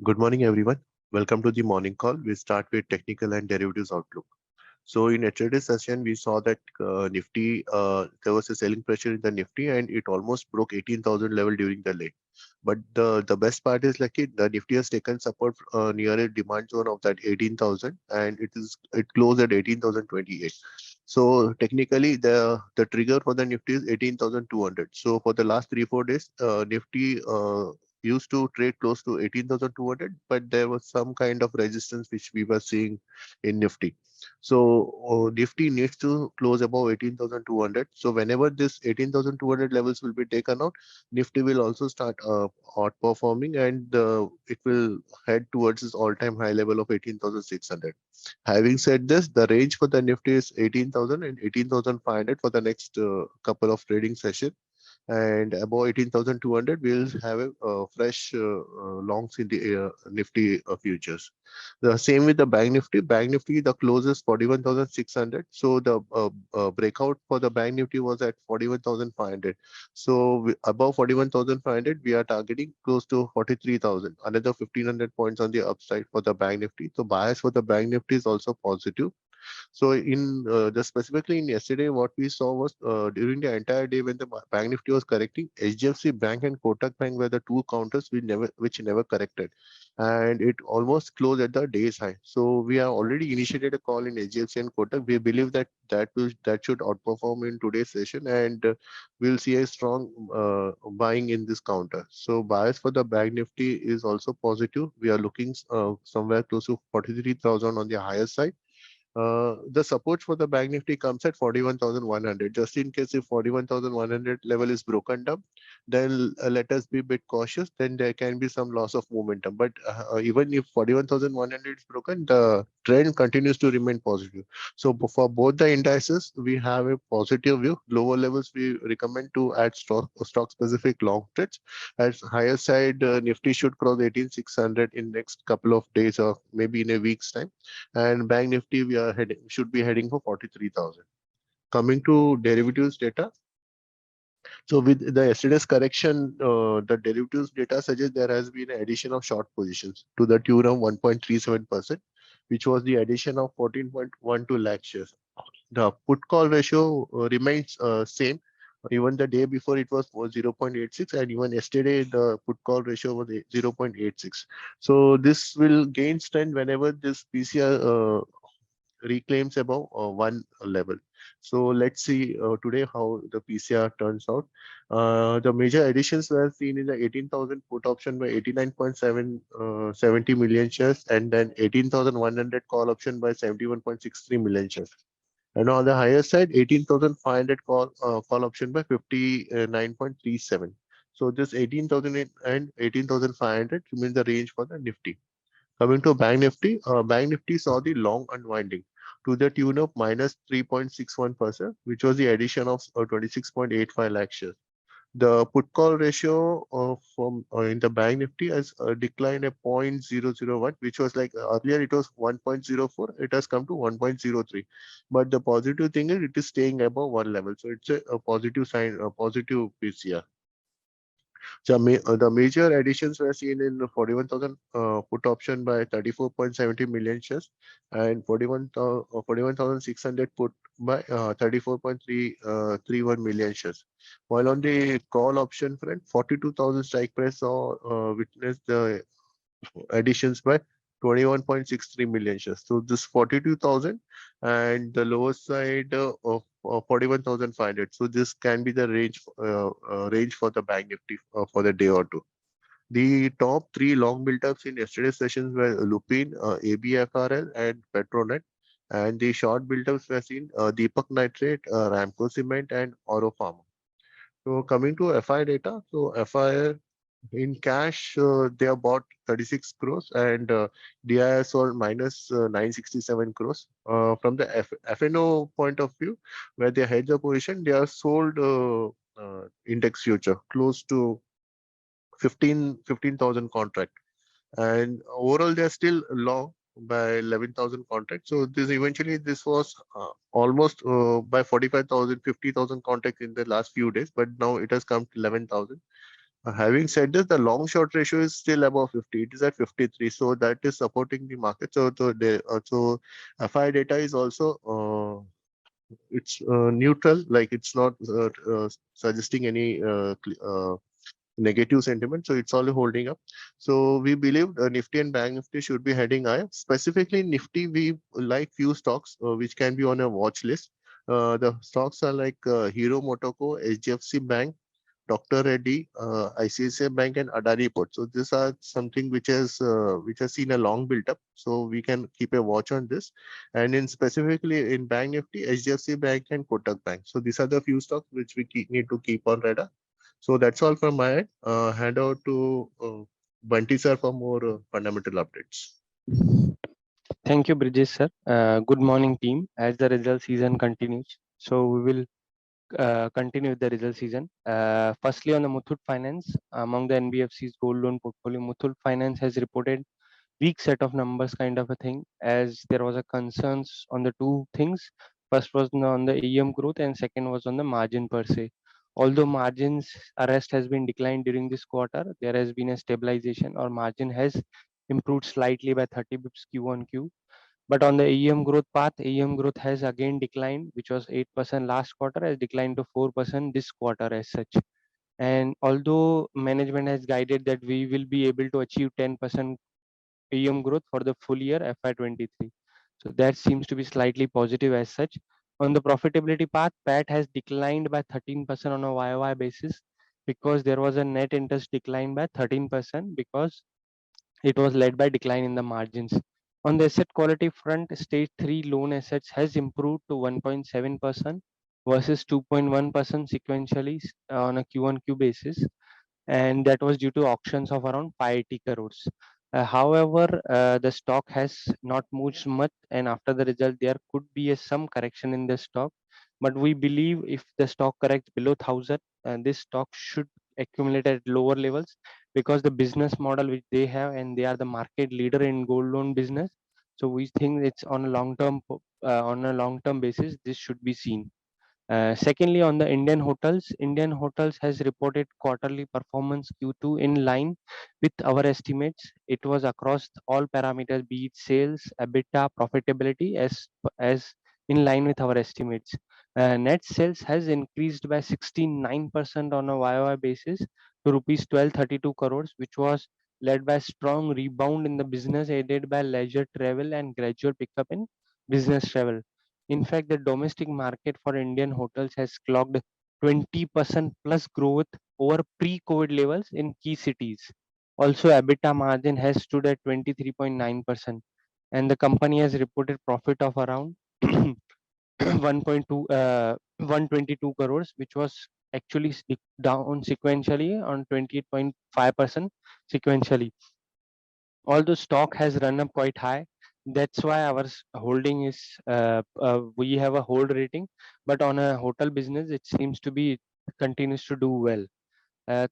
Good morning, everyone. Welcome to the morning call. We start with technical and derivatives outlook. So in yesterday's session, we saw that Nifty, there was a selling pressure in the Nifty and it almost broke 18,000 level during the day. But the best part is like the Nifty has taken support near a demand zone of that 18,000 and it closed at 18,028. So technically the trigger for the Nifty is 18,200. So for the last 3 4 days, Nifty used to trade close to 18,200, but there was some kind of resistance which we were seeing in Nifty. So Nifty needs to close above 18,200. So whenever this 18,200 levels will be taken out, Nifty will also start outperforming and it will head towards its all-time high level of 18,600. Having said this, the range for the Nifty is 18,000 and 18,500 for the next couple of trading sessions, and above 18,200 we'll have a fresh longs in the Nifty futures. The same with the Bank Nifty. Bank Nifty, the close is 41,600. So the breakout for the Bank Nifty was at 41,500. So above 41,500 we are targeting close to 43,000, another 1,500 points on the upside for the Bank Nifty. So bias for the Bank Nifty is also positive. So in the specifically in yesterday, what we saw was during the entire day when the Bank Nifty was correcting, HDFC Bank and Kotak Bank were the two counters which never corrected, and it almost closed at the day's high. So we have already initiated a call in HDFC and Kotak. We believe that should outperform in today's session, and we'll see a strong buying in this counter. So bias for the Bank Nifty is also positive. We are looking somewhere close to 43,000 on the higher side. The support for the Bank Nifty comes at 41,100. Just in case if 41,100 level is broken down, then let us be a bit cautious. Then there can be some loss of momentum. But even if 41,100 is broken, the trend continues to remain positive. So for both the indices, we have a positive view. Lower levels, we recommend to add stock specific long trades. At higher side, Nifty should cross 18,600 in next couple of days or maybe in a week's time, and Bank Nifty we are heading should be heading for 43,000. Coming to derivatives data, so with the yesterday's correction, the derivatives data suggests there has been an addition of short positions to the tune of 1.37%, which was the addition of 14.12 lakh shares. The put call ratio remains same. Even the day before it was 0.86, and even yesterday the put call ratio was 0.86. So this will gain strength whenever this PCR reclaims above one level. So let's see today how the PCR turns out. The major additions were seen in the 18,000 put option by 89.70 million shares, and then 18,100 call option by 71.63 million shares. And on the higher side, 18,500 call option by 59.37. So this 18,000 and 18,500 remains the range for the Nifty. Coming to Bank Nifty saw the long unwinding to the tune of minus 3.61%, which was the addition of 26.85 lakh shares. The put call ratio from in the Bank Nifty has declined a 0.001, which was like earlier it was 1.04. It has come to 1.03. But the positive thing is it is staying above one level. So it's a positive sign, a positive PCR. The major additions were seen in 41,000 put option by 34.70 million shares, and 41,600 put by 34.31 million shares. While on the call option front, 42,000 strike price saw witnessed the additions by 21.63 million shares. So this 42,000 and the lower side of 41,500. So this can be the range for the Bank Nifty for the day or two. The top three long build-ups in yesterday's sessions were Lupin, ABFRL, and Petronet. And the short build-ups were seen Deepak Nitrate, Ramco Cement, and Oro Pharma. So coming to FI data, so FI in cash, they have bought 36 crores, and DIS sold minus 967 crores. From the FNO point of view, where they hedge the position, they have sold index future close to 15,000 contract, and overall they are still long by 11,000 contracts. So this was almost by 45,000, 50,000 contracts in the last few days, but now it has come to 11,000. Having said this, the long short ratio is still above 50. It is at 53, so that is supporting the market. So FI data is also it's neutral, like it's not suggesting any negative sentiment, so it's only holding up. So we believe Nifty and Bank Nifty should be heading higher. Specifically Nifty, we like few stocks which can be on a watch list. The stocks are like Hero Motoko, HDFC Bank, Dr. Reddy, ICICI Bank, and Adani Port. So these are something which has seen a long build up. So we can keep a watch on this. And in specifically in Bank Nifty, HDFC Bank and Kotak Bank. So these are the few stocks which we need to keep on radar. So that's all from my end. Hand over to Bunty sir for more fundamental updates. Thank you, Bridges sir. Good morning, team. As the result season continues, so we will continue with the result season. Firstly, on the Muthoot Finance, among the NBFC's gold loan portfolio, Muthoot Finance has reported weak set of numbers kind of a thing, as there was a concerns on the two things. First was on the AUM growth and second was on the margin per se. Although margins arrest has been declined during this quarter, there has been a stabilization or margin has improved slightly by 30 bips q on q. But on the AUM growth path, AUM growth has again declined, which was 8% last quarter, has declined to 4% this quarter as such. And although management has guided that we will be able to achieve 10% AUM growth for the full year FY23. So that seems to be slightly positive as such. On the profitability path, PAT has declined by 13% on a YOY basis because there was a net interest decline by 13% because it was led by decline in the margins. On the asset quality front, stage 3 loan assets has improved to 1.7% versus 2.1% sequentially on a Q on Q basis, and that was due to auctions of around 580 crores. However, the stock has not moved much, and after the result, there could be some correction in the stock. But we believe if the stock corrects below 1000, this stock should accumulate at lower levels because the business model which they have, and they are the market leader in gold loan business. So we think it's on a long term basis, this should be seen. Secondly, on the Indian Hotels has reported quarterly performance Q2 in line with our estimates. It was across all parameters, be it sales, EBITDA, profitability, as in line with our estimates. Net sales has increased by 69% on a YOY basis to rupees 1232 crores, which was led by strong rebound in the business aided by leisure travel and gradual pickup in business travel. In fact, the domestic market for Indian hotels has clocked 20% plus growth over pre-COVID levels in key cities. Also, EBITDA margin has stood at 23.9%, and the company has reported profit of around 122 crores, which was actually down sequentially on 28.5% sequentially. Although stock has run up quite high, that's why our holding is we have a hold rating, but on a hotel business it seems to be continues to do well.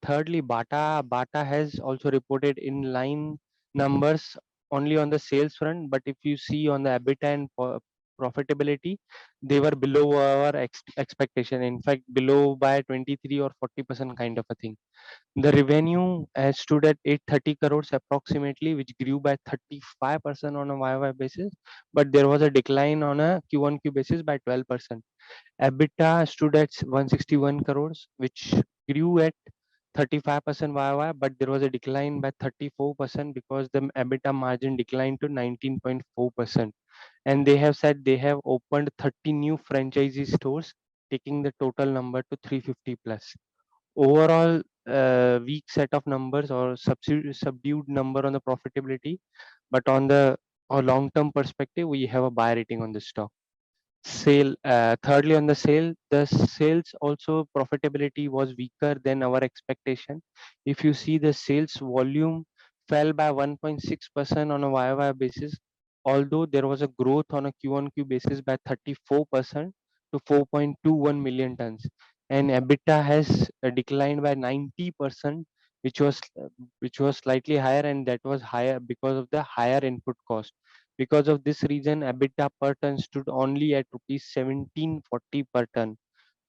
Thirdly, Bata has also reported in line numbers only on the sales front, but if you see on the EBITDA and profitability, they were below our expectation, in fact below by 23 or 40% kind of a thing. The revenue has stood at 830 crores approximately, which grew by 35% on a YY basis, but there was a decline on a Q1Q basis by 12%. EBITDA stood at 161 crores, which grew at 35% YY, but there was a decline by 34% because the EBITDA margin declined to 19.4%. And they have said they have opened 30 new franchisee stores, taking the total number to 350 plus. Overall, weak set of numbers or subdued number on the profitability, but on the long term perspective, we have a buy rating on the stock. Thirdly, on the sales also profitability was weaker than our expectation. If you see, the sales volume fell by 1.6% on a YOY basis, although there was a growth on a Q on Q basis by 34% to 4.21 million tons, and EBITDA has declined by 90%, which was slightly higher, and that was higher because of the higher input cost. Because of this reason, EBITDA per ton stood only at rupees 1740 per ton.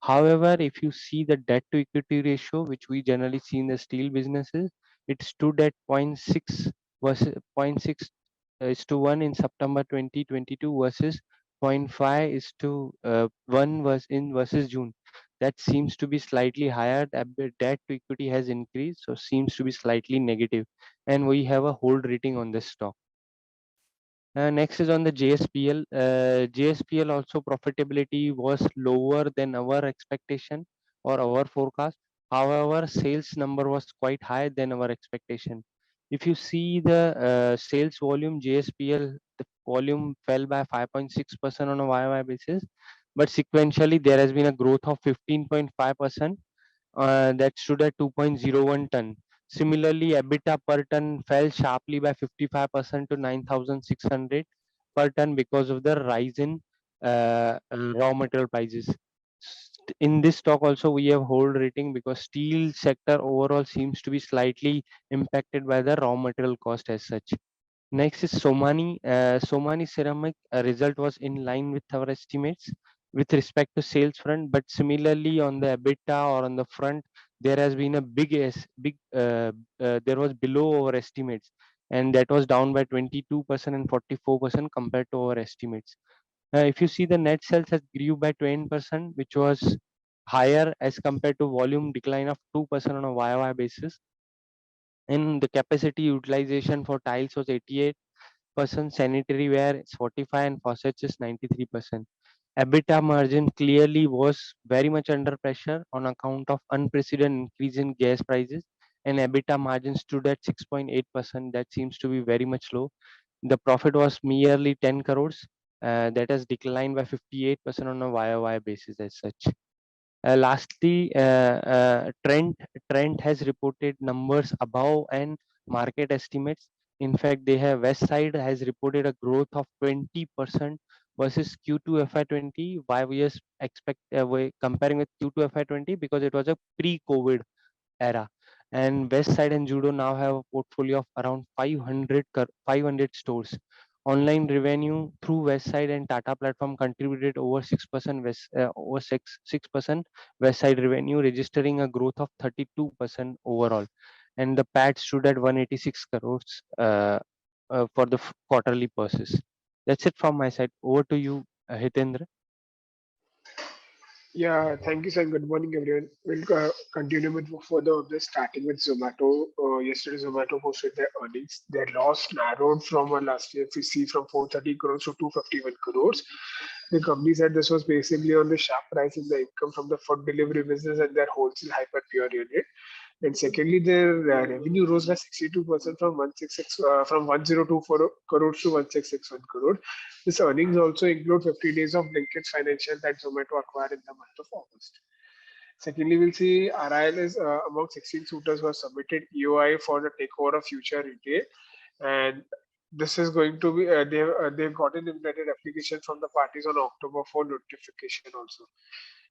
However, if you see the debt to equity ratio, which we generally see in the steel businesses, it stood at zero point 0.6 versus zero point 0.6 is to 1 in September 2022 versus zero point 0.5 is to 1 was in versus June. That seems to be slightly higher. The debt to equity has increased, so seems to be slightly negative, and we have a hold rating on this stock. Next is on the JSPL. JSPL also profitability was lower than our expectation or our forecast. However, sales number was quite higher than our expectation. If you see the sales volume, JSPL, the volume fell by 5.6% on a YY basis, but sequentially there has been a growth of 15.5%, that stood at 2.01 ton. Similarly, EBITDA per ton fell sharply by 55% to 9,600 per ton because of the rise in raw material prices. In this stock also we have hold rating because steel sector overall seems to be slightly impacted by the raw material cost as such. Next is Somani. Somani Ceramic result was in line with our estimates with respect to sales front, but similarly on the EBITDA or on the front, there has been a there was below our estimates, and that was down by 22% and 44% compared to our estimates. If you see the net sales has grew by 20%, which was higher as compared to volume decline of 2% on a YOY basis. And the capacity utilization for tiles was 88%, sanitary ware is 45, and faucets is 93%. EBITDA margin clearly was very much under pressure on account of unprecedented increase in gas prices, and EBITDA margin stood at 6.8%. That seems to be very much low. The profit was merely 10 crores. That has declined by 58% on a YOY basis as such. Lastly, Trent has reported numbers above and market estimates. In fact, they have West Side has reported a growth of 20% versus Q2 FY20. Why we are comparing with Q2 FY20? Because it was a pre-COVID era. And West Side and Judo now have a portfolio of around 500 stores. Online revenue through West Side and Tata platform contributed over 6% over 6% West Side revenue, registering a growth of 32% overall. And the PAT stood at 186 crores for the quarterly purposes. That's it from my side. Over to you, Hitendra. Yeah, thank you, sir. Good morning, everyone. We'll continue with further of this, starting with Zomato. Yesterday, Zomato posted their earnings. Their loss narrowed from last year, if we see, from 430 crores to 251 crores. The company said this was basically on the sharp rise in the income from the food delivery business and their wholesale hyper pure unit. And secondly, their revenue rose by 62% from 1024 crores to 1661 crores. This earnings also include 50 days of Blinkit's financial that Zomato acquired in the month of August. Secondly, we'll see RIL is among 16 suitors who have submitted EOI for the takeover of Future Retail, and this is going to be they've gotten implemented application from the parties on October 4 notification also.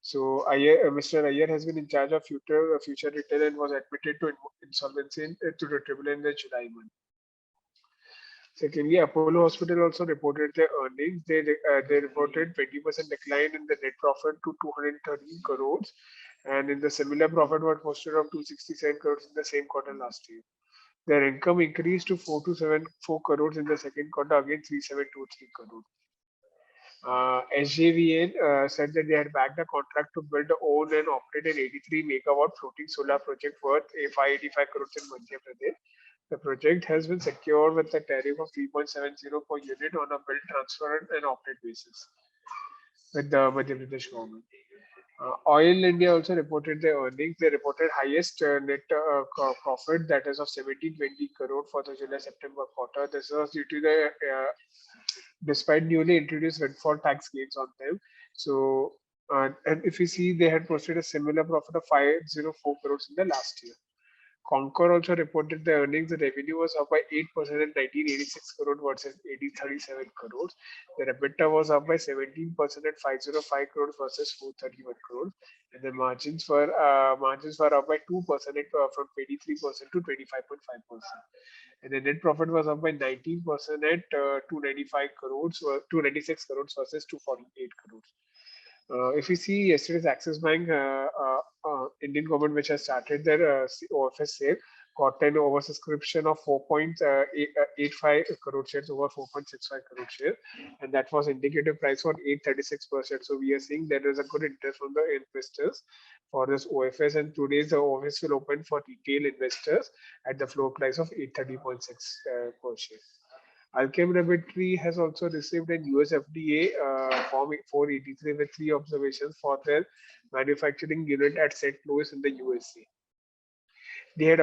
So Mr. Iyer has been in charge of Future Retail and was admitted to insolvency to the tribunal in the July month. Secondly, Apollo Hospital also reported their earnings. They reported 20% decline in the net profit to 213 crores, and in the similar profit was posted of 267 crores in the same quarter last year. Their income increased to 4274 crores in the second quarter against 3723 crores. SJVN said that they had bagged a contract to build, own, and operate an 83 megawatt floating solar project worth 585 crores in Madhya Pradesh. The project has been secured with a tariff of 3.70 per unit on a build, transfer, and operate basis with the Madhya Pradesh government. Oil India also reported their earnings. They reported highest net profit, that is of 1720 crore for the July-September quarter. This was due to the despite newly introduced windfall tax gains on them. So, and if you see, they had posted a similar profit of 504 crores in the last year. Concor also reported the earnings. The revenue was up by 8% at 1986 crores versus 8037 crores. The EBITDA was up by 17% at 505 crores versus 431 crores. And the margins were up by 2% from 23% to 25.5%. And the net profit was up by 19% at 295 crores, 296 crores versus 248 crores. If you see yesterday's Axis Bank, Indian government, which has started their OFS sale, got an oversubscription of 4.85 crore shares over 4.65 crore shares, and that was indicative price for 836%. So we are seeing there is a good interest from the investors for this OFS, and today's the OFS will open for retail investors at the floor price of 830.6 per share. Alkem Laboratory has also received an US FDA Form 483 with 3 observations for their manufacturing unit at St. Louis in the USA. They had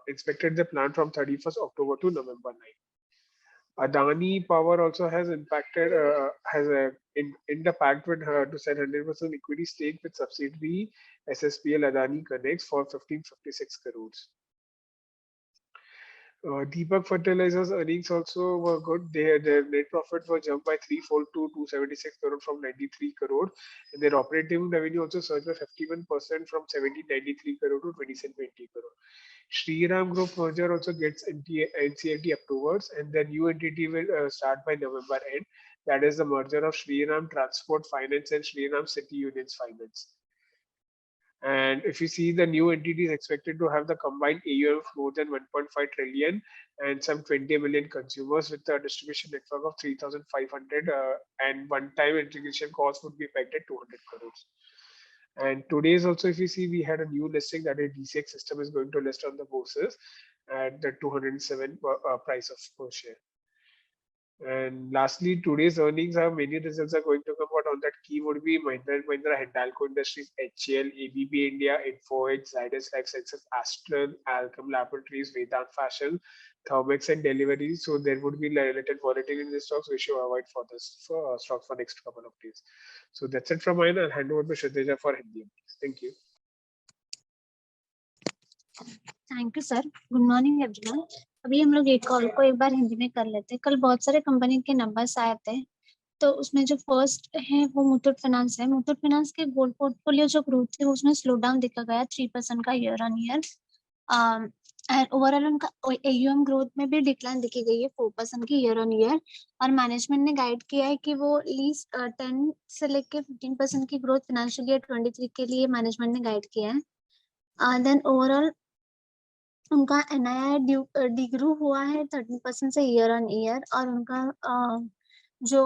inspected the plant from 31st October to November 9. Adani Power also has impacted in the pact with her to sell 100% equity stake with subsidiary SSPL Adani Connects for 1556 crores. Deepak Fertilizers earnings also were good. Their net profit was jumped by threefold to 276 crore from 93 crore. And their operating revenue also surged by 51% from 1793 crore to 2720 crore. Shriram Group merger also gets NCLT approvals, and the new entity will start by November end. That is the merger of Shriram Transport Finance and Shriram City Unions Finance. And if you see, the new entity is expected to have the combined AUM of more than 1.5 trillion and some 20 million consumers with a distribution network of 3,500 and one-time integration cost would be pegged at 200 crores. And today's also, if you see, we had a new listing that a DCX system is going to list on the bourses at the 207 price of per share. And lastly, today's earnings have many results are going to come out. On that key would be Mahindra Hindalco Industries, HCL, ABB India, Info Edge, Zydus Life Sciences, Astral, Alchem Laboratories, Vedant Fashion, Thermex and Delivery. So there would be related volatility in the stocks. We should avoid for this stocks for next couple of days. So that's it from mine. I'll hand over to Shradeja for Hindi. Thank you. Thank you sir. Good morning everyone. अभी हम लोग एक call को एक बार हिंदी में कर लेते हैं. कल बहुत सारे कंपनी के नंबर्स आए थे, तो उसमें जो फर्स्ट है वो मुथूट फाइनेंस है. मुथूट फाइनेंस के गोल्ड पोर्टफोलियो जो ग्रोथ है उसमें स्लो डाउन देखा गया 3% का year on year. And overall उनका AUM ग्रोथ में भी डिक्लाइन देखी गई है 4% की ईयर ऑन ईयर. और मैनेजमेंट ने गाइड किया है कि वो लीस्ट 10 से लेके 15% की ग्रोथ फाइनेंशियल ईयर 23 के लिए मैनेजमेंट ने गाइड किया है. देन ओवरऑल उनका NII डिग्रू हुआ है 13% से ईयर ऑन ईयर. और उनका जो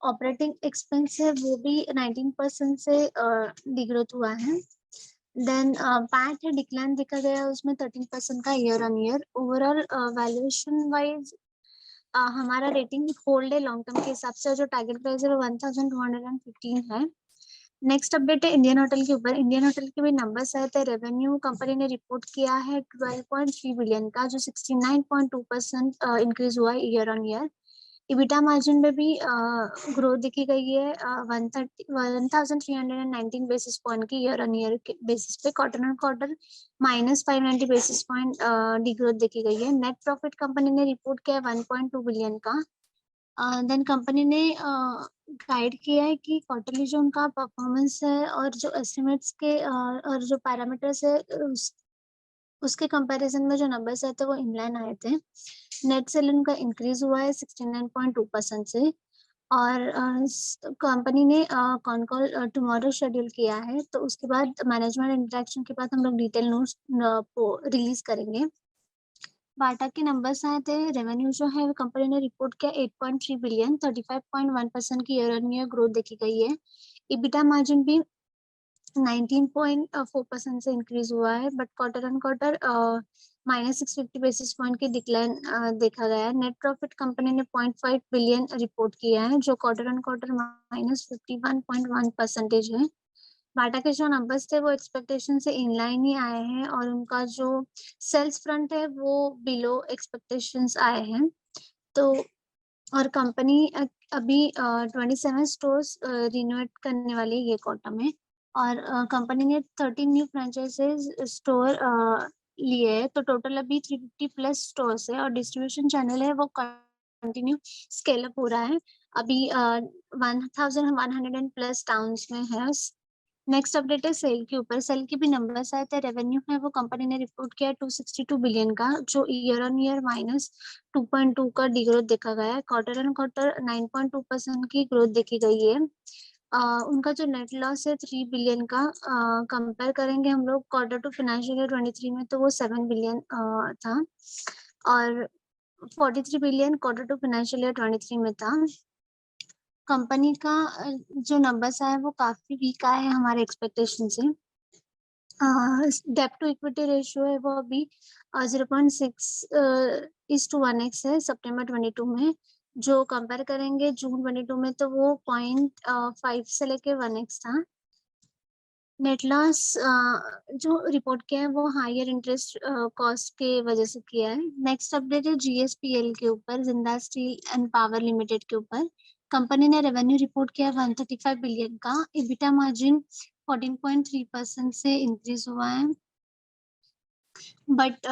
ऑपरेटिंग एक्सपेंस है वो भी 19% से डिग्रोथ हुआ है. देन पैट है डिक्लाइन देखा गया उसमें 13% का year on year. Overall valuation wise हमारा रेटिंग होल्ड है लॉन्ग टर्म के हिसाब से. जो टारगेट प्राइस है वो 1215 है. नेक्स्ट अपडेट है इंडियन होटल के ऊपर. इंडियन होटल के भी नंबर्स आए थे. रेवेन्यू कंपनी ने रिपोर्ट किया है 12.3 बिलियन का, जो 69.2% इंक्रीज हुआ है year on year. EBITDA margin में भी ग्रोथ देखी गई है 1319 बेसिस पॉइंट की ईयर ऑन ईयर बेसिस पे. Quarter on quarter -590 basis point degrowth देखी गई है. नेट प्रॉफिट कंपनी ने रिपोर्ट किया है 1.2 बिलियन का. देन कंपनी ने गाइड किया है कि क्वार्टरली जो उनका परफॉर्मेंस है और जो एस्टिमेट्स के और जो पैरामीटर्स है उसके कंपैरिजन में जो नंबर्स आए थे वो इनलाइन आए थे. नेट सेल उनका इंक्रीज हुआ है 69.2% से. और कंपनी ने कॉन कॉल टुमारो शेड्यूल किया है, तो उसके बाद मैनेजमेंट इंटरेक्शन के बाद हम लोग डिटेल नोट्स रिलीज करेंगे. बाटा के नंबर्स आए थे. रेवेन्यू जो है कंपनी ने रिपोर्ट किया 8.3 बिलियन, 35.1% की ईयर ऑन ईयर ग्रोथ देखी गई है. इबिटा मार्जिन भी 19.4% से इंक्रीज हुआ है, but quarter on quarter -650 basis point की डिक्लाइन देखा गया है. नेट प्रॉफिट कंपनी ने 0.5 बिलियन रिपोर्ट किया है, जो क्वार्टर ऑन क्वार्टर -51.1% है. बाटा के जो नंबर्स थे वो एक्सपेक्टेशन से इनलाइन ही आए हैं, और उनका जो सेल्स फ्रंट है वो बिलो एक्सपेक्टेशंस आए हैं. तो और कंपनी अभी 27 स्टोर्स रिनोवेट करने वाली है ये क्वार्टर में. और कंपनी ने 13 न्यू फ्रेंचाइजीज स्टोर लिए है, तो टोटल अभी 350 प्लस स्टोर्स है. और डिस्ट्रीब्यूशन चैनल है वो कंटिन्यू स्केल अप हो रहा है. अभी 1100 प्लस टाउन्स में है. नेक्स्ट अपडेट है सेल के ऊपर। सेल के भी नंबर्स आए थे। रेवेन्यू है वो कंपनी ने रिपोर्ट किया 262 बिलियन का, जो ईयर ऑन ईयर -2.2 का डिग्रोथ देखा गया है। क्वार्टर ऑन क्वार्टर 9.2% की ग्रोथ देखी गई है। उनका जो नेट लॉस है 3 बिलियन का, कंपेयर करेंगे हम लोग क्वार्टर टू फाइनेंशियल ईयर 23 में, तो वो 7 बिलियन था, और 43 billion quarter two financial year 23 में था। कंपनी का जो नंबर्स आए वो काफी वीक आए हैं हमारे एक्सपेक्टेशन से। डेब्ट टू इक्विटी रेशियो है वो अभी 0.6:1x है सितंबर 22 में। जो कंपेयर करेंगे जून 22 में, तो वो 0.5 से लेके 1x था। नेट लॉस जो रिपोर्ट किया है वो हायर इंटरेस्ट कॉस्ट के वजह से किया है। नेक्स्ट अपडेट है जीएसपीएल के ऊपर, जिंदा स्टील एंड पावर लिमिटेड के ऊपर। कंपनी ने रेवेन्यू रिपोर्ट किया 135 बिलियन का। इबिटा मार्जिन 14.3% से इंक्रीज हुआ है, बट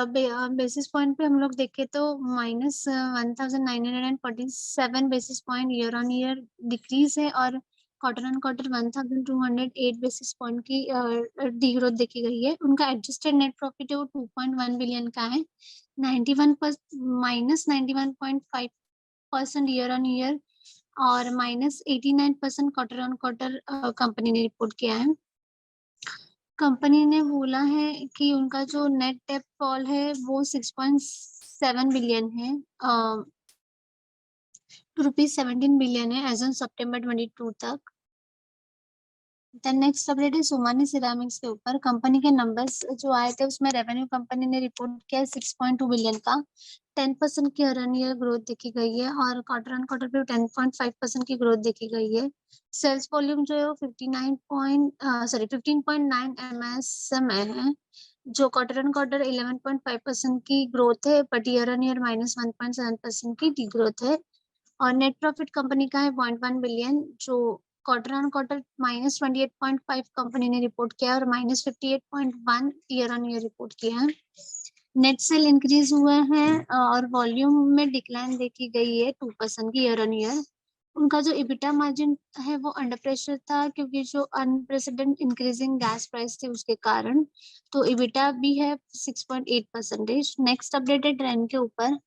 बेसिस पॉइंट पे हम लोग देखें तो -1947 basis point year on year decrease है, और quarter on quarter 1208 basis point की डीग्रोथ देखी गई है। उनका एडजस्टेड नेट प्रॉफिट है वो 2.1 बिलियन का है, 91% ईयर ऑन ईयर और -89% क्वार्टर ऑन क्वार्टर कंपनी ने रिपोर्ट किया है। कंपनी ने बोला है कि उनका जो नेट डेट फॉल है वो 6.7 बिलियन है, ₹17 बिलियन है एज ऑन सितंबर 22 तक। देन नेक्स्ट अपडेट है सोमानी सिरामिक्स के ऊपर। कंपनी के नंबर्स जो आए थे उसमें रेवेन्यू कंपनी ने रिपोर्ट किया 6.2 बिलियन का, 10% की ईयर ऑन ईयर ग्रोथ देखी गई है, और क्वार्टर ऑन क्वार्टर पे 10.5% की ग्रोथ देखी गई है। सेल्स वॉल्यूम जो है वो 15.9 MSM है, जो क्वार्टर ऑन क्वार्टर 11.5% की ग्रोथ है, बट ईयर ऑन ईयर -1.7% की डी ग्रोथ है। और नेट प्रॉफिट कंपनी का है 0.1 बिलियन, जो क्वार्टर ऑन क्वार्टर -28.5 कंपनी ने रिपोर्ट किया और -58.1 ईयर ऑन ईयर रिपोर्ट किया है। नेट सेल इंक्रीज हुए हैं और वॉल्यूम में डिक्लाइन देखी गई है 2% की ईयर ऑन ईयर। उनका जो इबिटा मार्जिन है वो अंडर प्रेशर था, क्योंकि जो अनप्रेसिडेंट इंक्रीजिंग गैस प्राइस थे उसके कारण। तो इबिटा भी है 6.8%। नेक्स्ट अपडेट है ट्रेंड के ऊपर।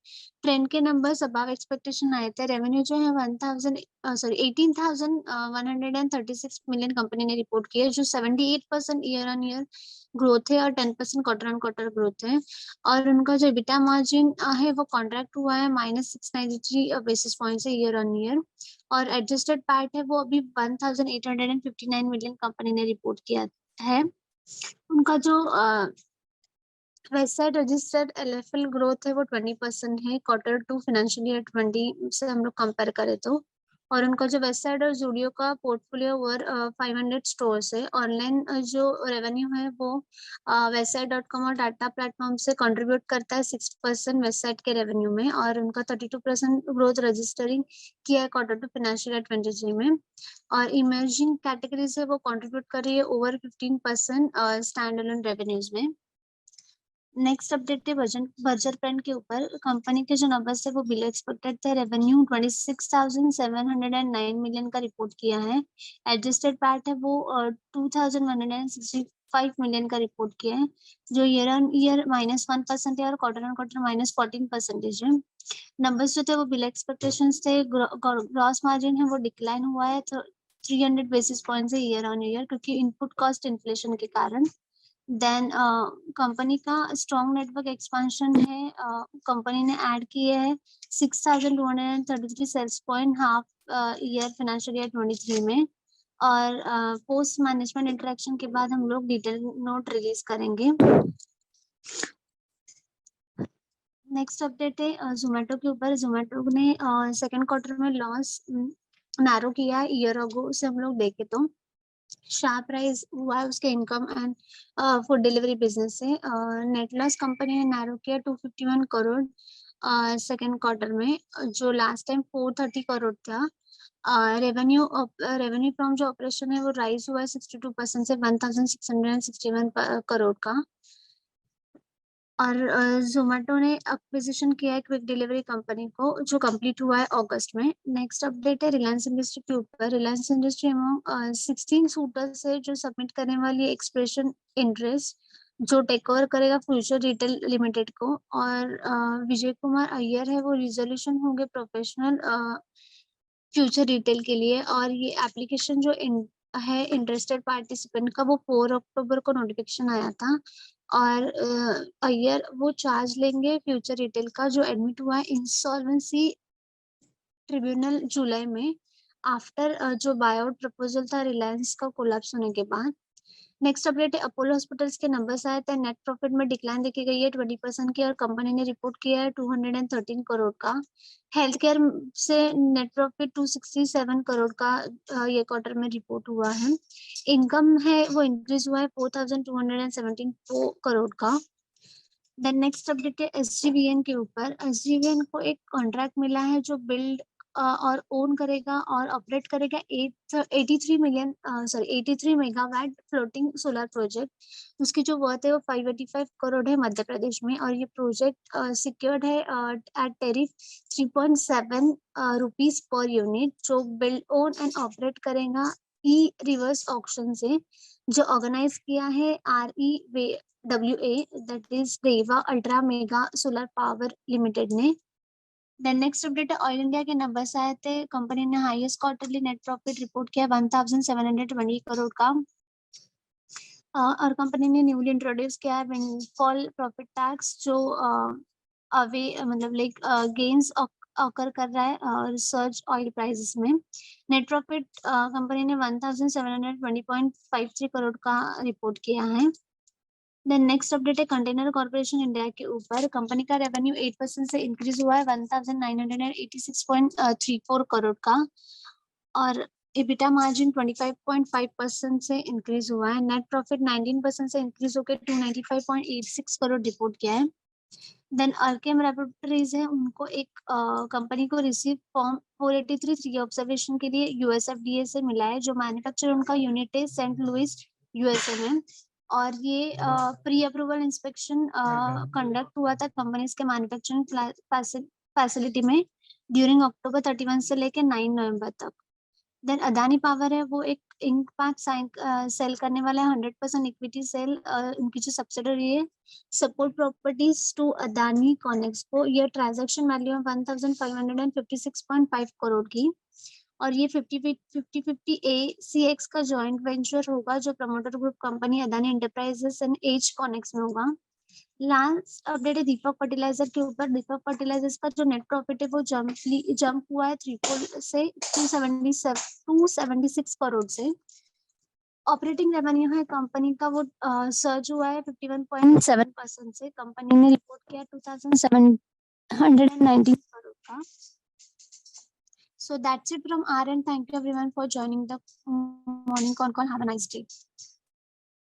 ट्रेंड के नंबर्स अबव एक्सपेक्टेशन आए थे। रेवेन्यू जो है 18,136 मिलियन कंपनी ने रिपोर्ट किया, जो 78% ईयर ऑन ईयर ग्रोथ है और 10% क्वार्टर ऑन क्वार्टर ग्रोथ है। और उनका जो इबिटा मार्जिन है वो कॉन्ट्रैक्ट हुआ है -693 बेसिस पॉइंट से ईयर ऑन ईयर, और एडजस्टेड पैट है वो अभी 1859 मिलियन कंपनी ने रिपोर्ट किया है। उनका जो वेबसाइट रजिस्टर्ड एलएफएल ग्रोथ है वो 20% है क्वार्टर टू फाइनेंशियल ईयर 20 से हम लोग कंपेयर करें तो। और उनका जो वेबसाइट और जूडियो का पोर्टफोलियो ओवर 500 स्टोर्स है। ऑनलाइन जो रेवेन्यू है वो website.com और डाटा प्लेटफॉर्म से कंट्रीब्यूट करता है 6% वेबसाइट के रेवेन्यू में, और उनका 32% ग्रोथ रजिस्टरिंग किया है क्वार्टर टू फाइनेंशियल ईयर 23 में। और इमर्जिंग कैटेगरीज है वो कंट्रीब्यूट कर रही है ओवर 15% स्टैंड अलोन रेवेन्यूज में। नेक्स्ट अपडेट है बर्जर पेंट के ऊपर। कंपनी के जो नंबर्स थे वो बिलो एक्सपेक्टेड थे। रेवेन्यू 26,709 मिलियन का रिपोर्ट किया है। एडजस्टेड पैट है वो 2,165 मिलियन का रिपोर्ट किया है, जो ईयर ऑन ईयर -1% है और क्वार्टर ऑन क्वार्टर -14% है। नंबर्स जो थे वो बिलो एक्सपेक्टेशन थे। ग्रॉस मार्जिन है वो डिक्लाइन हुआ है तो 300 बेसिस पॉइंट से ईयर ऑन ईयर, क्योंकि इनपुट कॉस्ट इन्फ्लेशन के कारण। देन कंपनी का स्ट्रॉन्ग नेटवर्क एक्सपेंशन है। कंपनी ने ऐड किए हैं 6,233 sales point half year financial year 23 में, और पोस्ट मैनेजमेंट इंटरेक्शन के बाद हम लोग डिटेल नोट रिलीज करेंगे। नेक्स्ट अपडेट है जोमेटो के ऊपर। जोमेटो ने सेकंड क्वार्टर में लॉस नैरो किया है ईयर अगो से हम लोग देखें तो। शार्प राइज हुआ है उसके income and food delivery business से। नेट लॉस कंपनी ने नैरो किया 251 करोड़ सेकंड क्वार्टर में, जो लास्ट टाइम 430 करोड़ था। रेवेन्यू फ्रॉम जो ऑपरेशन है वो राइज हुआ है 62% से 1,661 करोड़ का। और जोमेटो ने एक्विजिशन किया है क्विक डिलीवरी कंपनी को, जो कंप्लीट हुआ है अगस्त में। नेक्स्ट अपडेट है रिलायंस इंडस्ट्री के ऊपर। रिलायंस इंडस्ट्री अमंग 16 सूटर्स है जो सबमिट करने वाली एक्सप्रेशन इंटरेस्ट, जो टेक ओवर करेगा फ्यूचर रिटेल लिमिटेड को। और विजय कुमार अय्यर है वो रिजोल्यूशन होंगे प्रोफेशनल फ्यूचर रिटेल के लिए। और ये एप्लीकेशन जो है इंटरेस्टेड पार्टिसिपेंट का, वो 4 अक्टूबर को नोटिफिकेशन आया था। और अय्यर वो चार्ज लेंगे फ्यूचर रिटेल का, जो एडमिट हुआ है इंसॉल्वेंसी ट्रिब्यूनल जुलाई में, आफ्टर जो बायआउट प्रपोजल था रिलायंस का कोलैप्स होने के बाद। नेक्स्ट अपडेट है अपोलो हॉस्पिटल्स के नंबर्स आए थे। नेट प्रॉफिट में डिक्लाइन देखी गई है 20% की, और कंपनी ने रिपोर्ट किया है 213 करोड़ का। हेल्थ केयर से नेट प्रॉफिट 267 करोड़ का ये क्वार्टर में रिपोर्ट हुआ है। इनकम है वो इंक्रीज हुआ है 4217 करोड़ का। देन नेक्स्ट अपडेट है एसजीवीएन के ऊपर। एसजीवीएन को एक कॉन्ट्रैक्ट मिला है जो बिल्ड और ओन करेगा और ऑपरेट करेगा 83 मेगावाट फ्लोटिंग सोलर प्रोजेक्ट। उसकी जो वर्थ है वो 585 करोड़ है मध्य प्रदेश में। और ये प्रोजेक्ट सिक्योर्ड है at tariff 3.7 rupees per unit, जो बिल्ड ओन एंड ऑपरेट करेगा ई रिवर्स ऑक्शन से, जो ऑर्गेनाइज किया है REWA, that is Rewa ultra mega solar power limited ने। देन नेक्स्ट अपडेट है ऑयल इंडिया के नंबर्स आए थे। कंपनी ने highest quarterly net profit report किया 1720 करोड़ का। और कंपनी ने न्यूली इंट्रोड्यूस किया है विंडफॉल प्रॉफिट टैक्स, जो अवे मतलब लाइक गेन्स ऑकर कर रहा है रिसर्च ऑयल प्राइसेस में। नेट प्रॉफिट कंपनी ने 1720.53 करोड़ का रिपोर्ट किया है। देन नेक्स्ट अपडेट है कंटेनर कॉर्पोरेशन इंडिया के ऊपर। कंपनी का रेवेन्यू 8% से इंक्रीज हुआ है 1986.34 करोड़ का। और EBITDA मार्जिन 25.5% से इंक्रीज हुआ है। नेट प्रॉफिट 19% से इंक्रीज होकर 295.86 करोड़ रिपोर्ट किया है। देन अल्केम लैबोरेटरीज है, उनको एक कंपनी को रिसीव फॉर्म 483 ऑब्जर्वेशन के लिए USFDA से मिला है, जो मैन्युफैक्चर उनका यूनिट है सेंट लुइस USA में। और ये प्री अप्रूवल इंस्पेक्शन कंडक्ट हुआ था कंपनीज के मैन्युफैक्चरिंग फैसिलिटी में ड्यूरिंग अक्टूबर 31 से लेकर 9 नवंबर तक। देन अदानी पावर है वो एक इंक पैक सेल करने वाला है 100% इक्विटी सेल, उनकी जो सब्सिडरी है support properties to Adani Connex को। ये ट्रांजैक्शन वैल्यू है 1556.5 करोड़ की। और ये 50-50 ACX का जॉइंट वेंचर होगा, जो promoter group company Adani enterprises and EdgeConneX में होगा। लास्ट अपडेट है दीपक फर्टिलाइजर के ऊपर। दीपक फर्टिलाइजर्स का जो नेट प्रॉफिट है वो जंप हुआ है 3 से 276 करोड़ से। ऑपरेटिंग रेवेन्यू है कंपनी का वो सर्ज हुआ है 51.7% से। कंपनी ने रिपोर्ट किया 2719 करोड़ का। So that's it from our end. Thank you everyone for joining the morning con call. Have a nice day.